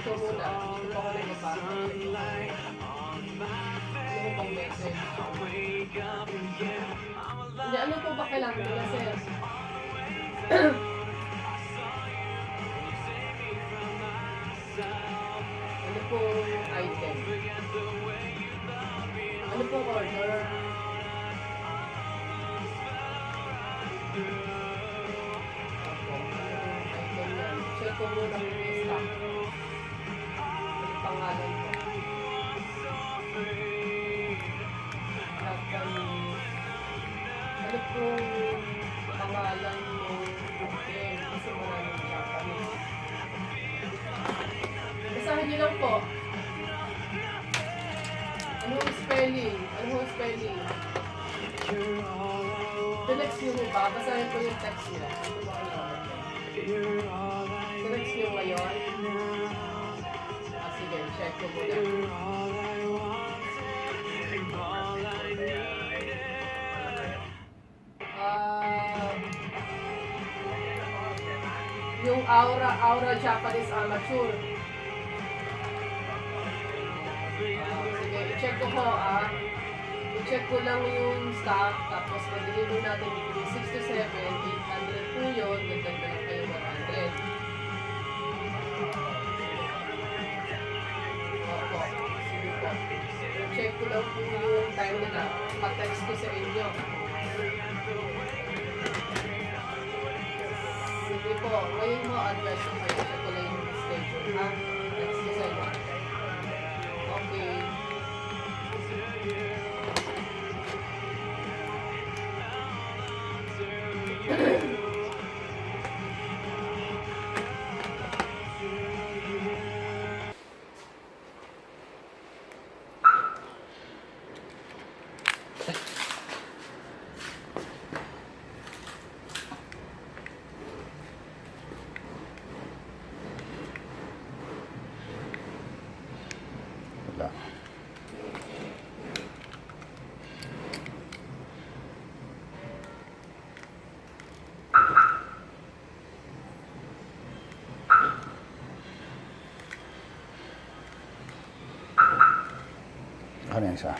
ko muna. Hindi ko ako nagpapasa. Ano mo pang message? Hindi, ano po ba kailangan nila, sir? Ano pong item? Ano pong order? Check ko muna yung stock. Ang pangalan ko. Ano pong pangalan mo? Okay, kasi maraming Japanese. Basahin niyo lang po. Anong spelling? Anong spelling? Text niyo ba? Basahin ko yung text niyo. Ano ba ang naman? Text niyo ngayon? Sige, check ko muna. Yung Aura Japanese Amateur. Sige, i-check ko po i-check ko lang yung stock, tapos pag-deliver natin between 6 to 7, 800 po yun, ganda lang kayo 100. Opo, sige po. I-check ko lang po yung time nila, pa-text ko sa inyo. Sige po, ngayon mo address ko kayo, check ko lang yung schedule, ha? Text ko sa inyo. Okay. Wala. Ano yung isa?